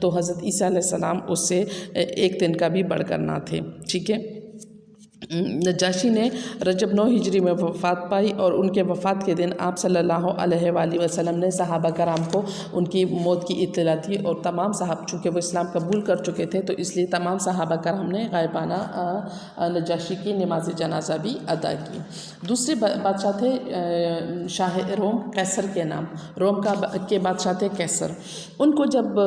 تو حضرت عیسیٰ علیہ السلام اس سے ایک دن کا بھی بڑھ کر نہ تھے، ٹھیک ہے۔ نجاشی نے رجب 9 ہجری میں وفات پائی، اور ان کے وفات کے دن آپ صلی اللہ علیہ وآلہ وسلم نے صحابہ کرام کو ان کی موت کی اطلاع دی، اور تمام چونکہ وہ اسلام قبول کر چکے تھے تو اس لیے تمام صحابہ کرام نے غائبانہ نجاشی کی نماز جنازہ بھی ادا کی۔ دوسرے بادشاہ تھے شاہ روم قیصر کے نام، روم کے بادشاہ تھے قیصر۔ ان کو جب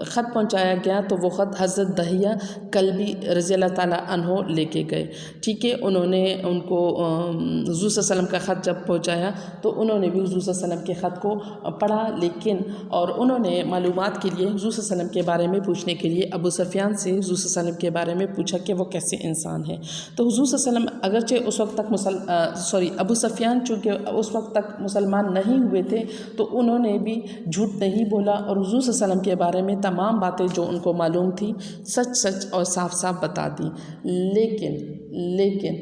خط پہنچایا گیا تو وہ خط حضرت دحیہ کلبی رضی اللہ تعالیٰ عنہ لے کے گئے، ٹھیک ہے۔ انہوں نے ان کو حضور صلی اللہ علیہ وسلم کا خط جب پہنچایا تو انہوں نے بھی حضور صلی اللہ علیہ وسلم کے خط کو پڑھا، لیکن اور انہوں نے معلومات کے لیے حضور صلی اللہ علیہ وسلم کے بارے میں پوچھنے کے لیے ابو سفیان سے حضور صلی اللہ علیہ وسلم کے بارے میں پوچھا کہ وہ کیسے انسان ہے۔ تو حضور صلی اللہ علیہ وسلم اگرچہ اس وقت تک ابو سفیان چونکہ اس وقت تک مسلمان نہیں ہوئے تھے، تو انہوں نے بھی جھوٹ نہیں بولا، اور حضور صلی اللہ علیہ وسلم کے بارے میں تمام باتیں جو ان کو معلوم تھی سچ سچ اور صاف صاف بتا دی۔ لیکن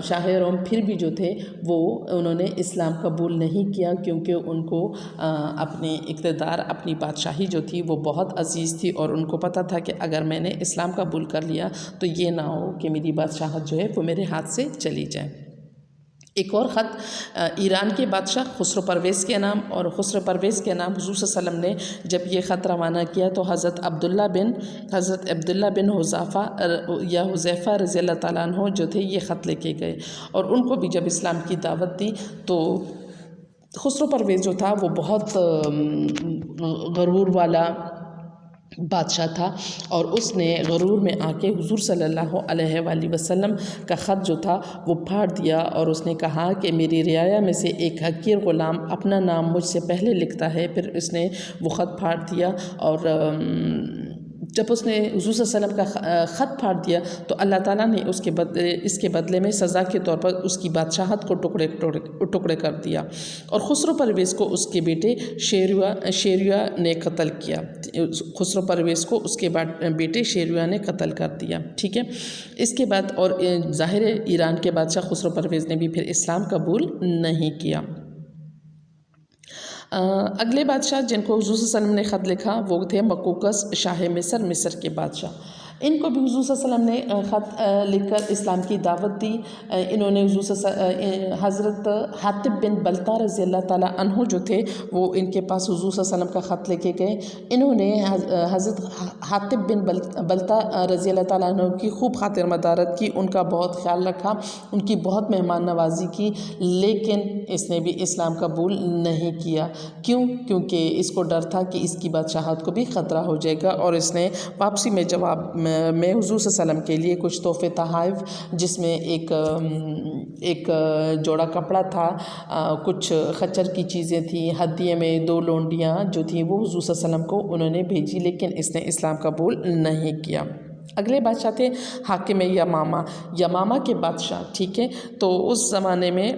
شاہ روم پھر بھی جو تھے وہ انہوں نے اسلام قبول نہیں کیا، کیونکہ ان کو اپنے اقتدار، اپنی بادشاہی جو تھی وہ بہت عزیز تھی، اور ان کو پتہ تھا کہ اگر میں نے اسلام قبول کر لیا تو یہ نہ ہو کہ میری بادشاہت جو ہے وہ میرے ہاتھ سے چلی جائے۔ ایک اور خط ایران کے بادشاہ خسرو پرویز کے نام، اور خسرو پرویز کے نام حضور صلی اللہ علیہ وسلم نے جب یہ خط روانہ کیا تو حضرت عبداللہ بن حذیفہ رضی اللہ تعالیٰ عنہ جو تھے یہ خط لے کے گئے، اور ان کو بھی جب اسلام کی دعوت دی تو خسرو پرویز جو تھا وہ بہت غرور والا بادشاہ تھا، اور اس نے غرور میں آ کے حضور صلی اللہ علیہ وآلہ وسلم کا خط جو تھا وہ پھاڑ دیا، اور اس نے کہا کہ میری رعایا میں سے ایک حقیر غلام اپنا نام مجھ سے پہلے لکھتا ہے۔ پھر اس نے وہ خط پھاڑ دیا، اور جب اس نے حضور صلی اللہ علیہ وسلم کا خط پھاڑ دیا تو اللہ تعالیٰ نے اس کے بدلے میں سزا کے طور پر اس کی بادشاہت کو ٹکڑے کر دیا، اور خسرو پرویز کو اس کے بیٹے شیریہ نے قتل کیا۔ خسرو پرویز کو اس کے بیٹے شیریہ نے قتل کر دیا، ٹھیک ہے۔ اس کے بعد اور ظاہر ایران کے بادشاہ خسرو پرویز نے بھی پھر اسلام قبول نہیں کیا۔ اگلے بادشاہ جن کو حضور صلی اللہ علیہ وسلم نے خط لکھا وہ تھے مقوقس شاہ مصر کے بادشاہ۔ ان کو بھی حضور صلی اللہ علیہ وسلم نے خط لکھ کر اسلام کی دعوت دی۔ انہوں نے حضرت حاطب بن بلتا رضی اللہ تعالیٰ عنہ جو تھے وہ ان کے پاس حضور صلی اللہ علیہ وسلم کا خط لے کے گئے۔ انہوں نے حضرت حاطب بن بلتا رضی اللہ تعالیٰ عنہ کی خوب خاطر مدارت کی، ان کا بہت خیال رکھا، ان کی بہت مہمان نوازی کی، لیکن اس نے بھی اسلام قبول نہیں کیا۔ کیونکہ اس کو ڈر تھا کہ اس کی بادشاہت کو بھی خطرہ ہو جائے گا، اور اس نے واپسی میں جواب میں حضور صلی اللہ علیہ وسلم کے لیے کچھ تحفے تحائف، جس میں ایک جوڑا کپڑا تھا، کچھ خچر کی چیزیں تھیں، ہدیے میں 2 لونڈیاں جو تھیں وہ حضور صلی اللہ علیہ وسلم کو انہوں نے بھیجی، لیکن اس نے اسلام قبول نہیں کیا۔ اگلے بادشاہ تھے حاکم یمامہ کے بادشاہ، ٹھیک ہے۔ تو اس زمانے میں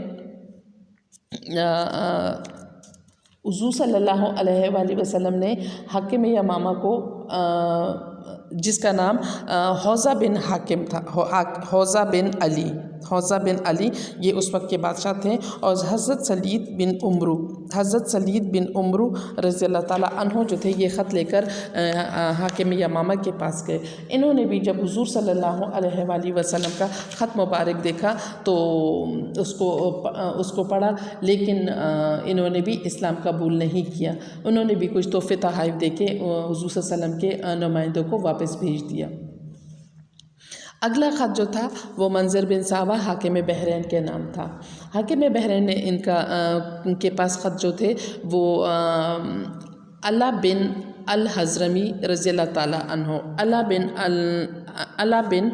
حضور صلی اللہ علیہ وآلہ وسلم نے حاکم یمامہ کو جس کا نام حوزہ بن حاکم تھا، حوزہ بن علی یہ اس وقت کے بادشاہ تھے، اور حضرت سلید بن عمرو رضی اللہ تعالیٰ عنہ جو تھے یہ خط لے کر حاکم یمامہ کے پاس گئے۔ انہوں نے بھی جب حضور صلی اللہ علیہ وآلہ وسلم کا خط مبارک دیکھا تو اس کو پڑھا، لیکن انہوں نے بھی اسلام قبول نہیں کیا۔ انہوں نے بھی کچھ تحفے تحائف دے کے حضور صلی اللہ علیہ وسلم کے نمائندوں کو واپس بھیج دیا۔ اگلا خط جو تھا وہ منظر بن ساوا حاکم بحرین کے نام تھا۔ حاکم بحرین نے ان کے پاس خط جو تھے وہ علا بن الحضرمی رضی اللہ تعالیٰ عنہ، علا بن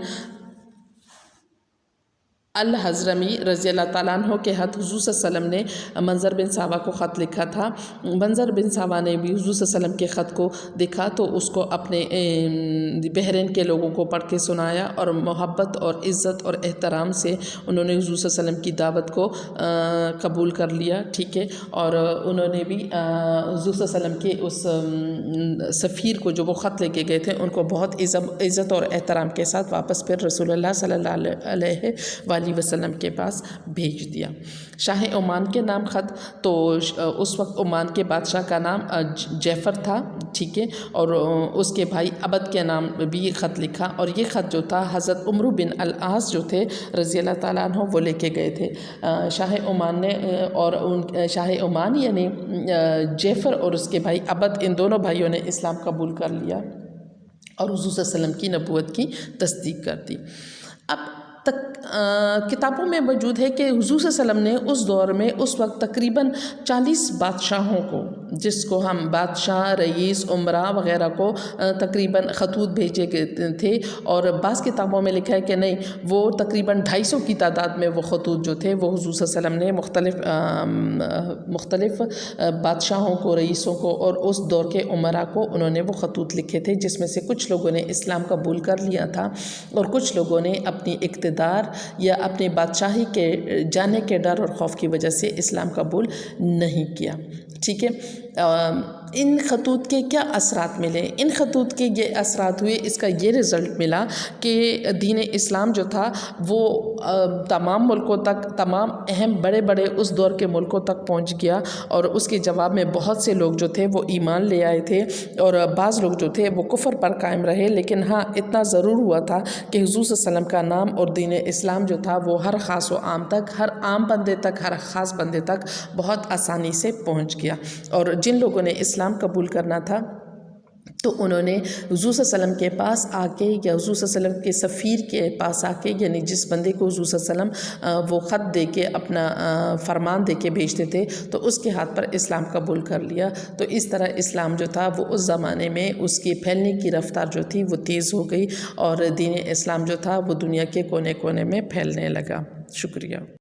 الحضرمی رضی اللہ تعالیٰ عنہ کے ہاتھ حضور صلی اللہ علیہ وسلم نے منظر بن ساوا کو خط لکھا تھا۔ منظر بن ساوا نے بھی حضور صلی اللہ علیہ وسلم کے خط کو دیکھا تو اس کو اپنے بحرین کے لوگوں کو پڑھ کے سنایا اور محبت اور عزت اور احترام سے انہوں نے حضور صلی اللہ علیہ وسلم کی دعوت کو قبول کر لیا، ٹھیک ہے، اور انہوں نے بھی حضور صلی اللہ علیہ وسلم کے اس سفیر کو جو وہ خط لے کے گئے تھے ان کو بہت عزت اور احترام کے ساتھ واپس پھر رسول اللہ صلی اللہ علیہ وسلم کے پاس بھیج دیا۔ شاہ عمان کے نام خط، تو اس وقت عمان کے بادشاہ کا نام جعفر تھا، ٹھیک ہے، اور اس کے بھائی عبد کے نام بھی خط لکھا، اور یہ خط جو تھا حضرت عمرو بن العاص جو تھے رضی اللہ تعالیٰ عنہ وہ لے کے گئے تھے۔ شاہ عمان نے اور شاہ عمان یعنی جعفر اور اس کے بھائی عبد، ان دونوں بھائیوں نے اسلام قبول کر لیا اور حضور صلی اللہ علیہ وسلم کی نبوت کی تصدیق کر دی۔ اب کتابوں میں موجود ہے کہ حضور صلی اللہ علیہ وسلم نے اس دور میں اس وقت تقریباً 40 بادشاہوں کو، جس کو ہم بادشاہ، رئیس، عمرا وغیرہ کو تقریباً خطوط بھیجے گئے تھے، اور بعض کتابوں میں لکھا ہے کہ نہیں، وہ تقریباً 250 کی تعداد میں وہ خطوط جو تھے وہ حضور صلی اللہ علیہ وسلم نے مختلف بادشاہوں کو، رئیسوں کو اور اس دور کے عمرا کو انہوں نے وہ خطوط لکھے تھے، جس میں سے کچھ لوگوں نے اسلام قبول کر لیا تھا اور کچھ لوگوں نے اپنی اقتدار یا اپنی بادشاہی کے جانے کے ڈر اور خوف کی وجہ سے اسلام قبول نہیں کیا، ٹھیک ہے۔ ان خطوط کے کیا اثرات ملے؟ ان خطوط کے یہ اثرات ہوئے، اس کا یہ رزلٹ ملا کہ دین اسلام جو تھا وہ تمام ملکوں تک، تمام اہم بڑے بڑے اس دور کے ملکوں تک پہنچ گیا، اور اس کے جواب میں بہت سے لوگ جو تھے وہ ایمان لے آئے تھے، اور بعض لوگ جو تھے وہ کفر پر قائم رہے، لیکن ہاں اتنا ضرور ہوا تھا کہ حضور صلی اللہ علیہ وسلم کا نام اور دین اسلام جو تھا وہ ہر خاص و عام تک، ہر عام بندے تک، ہر خاص بندے تک بہت آسانی سے پہنچ گیا۔ اور جن لوگوں نے اسلام قبول کرنا تھا تو انہوں نے حضور صلی اللہ علیہ وسلم کے پاس آ کے، یا حضور صلی اللہ علیہ وسلم کے سفیر کے پاس آ کے، یعنی جس بندے کو حضور صلی اللہ علیہ وسلم وہ خط دے کے اپنا فرمان دے کے بھیجتے تھے تو اس کے ہاتھ پر اسلام قبول کر لیا۔ تو اس طرح اسلام جو تھا وہ اس زمانے میں اس کی پھیلنے کی رفتار جو تھی وہ تیز ہو گئی، اور دین اسلام جو تھا وہ دنیا کے کونے کونے میں پھیلنے لگا۔ شکریہ۔